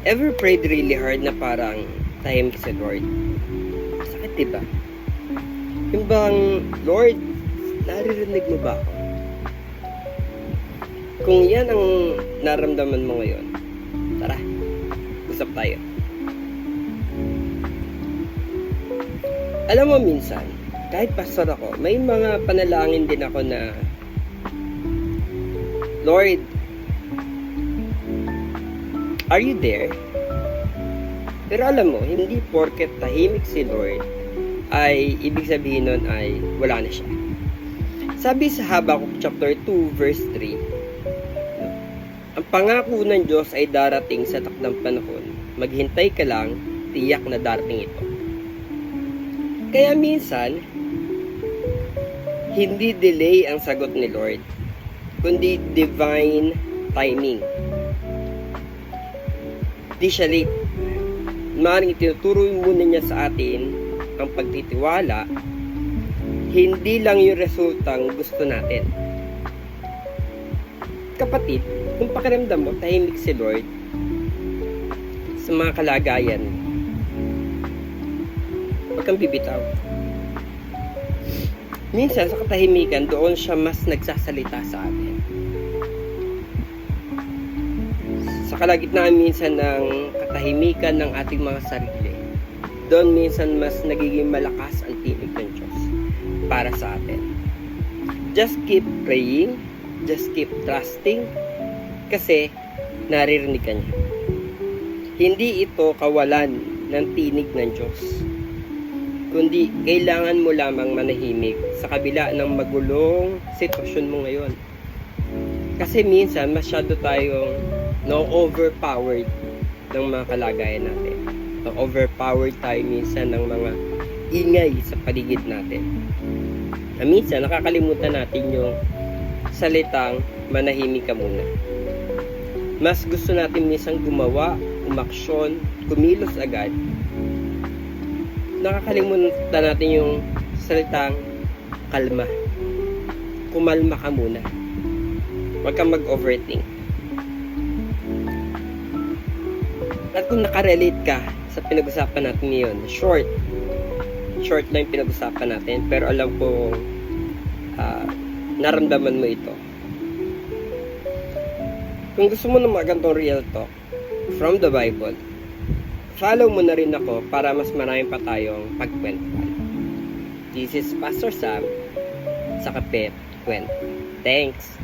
Ever prayed really hard na parang tahimik si Lord? Sakit, diba? Yung bang, Lord, naririnig mo ba ako? Kung yan ang naramdaman mo ngayon, tara, usap tayo. Alam mo minsan, kahit pastor ako, may mga panalangin din ako na, Lord, are you there? Pero alam mo, hindi porket tahimik si Lord, ay ibig sabihin nun ay wala na siya. Sabi sa Habakkuk chapter 2 verse 3, ang pangako ng Diyos ay darating sa takdang panahon. Maghintay ka lang, tiyak na darating ito. Kaya minsan, hindi delay ang sagot ni Lord, kundi divine timing. Di siya late. Maaaring itinuturo muna niya sa atin ang pagtitiwala, hindi lang yung resultang gusto natin. Kapatid, kung pakiramdam mo, tahimik si Lord sa mga kalagayan, huwag kang bibitaw. Minsan sa katahimikan, doon siya mas nagsasalita sa atin. Sa kalagitnaan minsan ng katahimikan ng ating mga sarili, doon minsan mas nagiging malakas ang tinig ng Diyos para sa atin. Just keep praying, just keep trusting, kasi naririnig ka niya. Hindi ito kawalan ng tinig ng Diyos, kundi kailangan mo lamang manahimik sa kabila ng magulong sitwasyon mo ngayon. Kasi minsan masyado tayong overpowered ng mga kalagayan natin. Overpowered tayo minsan ng mga ingay sa paligid natin. Na minsan nakakalimutan natin yung salitang manahimik ka muna. Mas gusto natin minsan gumawa, umaksyon, kumilos agad. Nakakalimutan natin yung salitang kalma. Kumalma ka muna. Huwag kang mag-overthink. At kung nakarelate ka sa pinag-usapan natin ngayon, short lang yung pinag-usapan natin, pero alam ko naramdaman mo ito. Kung gusto mo ng mga ganitong real talk from the Bible, follow mo na rin ako para mas marami pa tayong pagkwentuhan. This is Pastor Sam sa Kape Kwento. Thanks!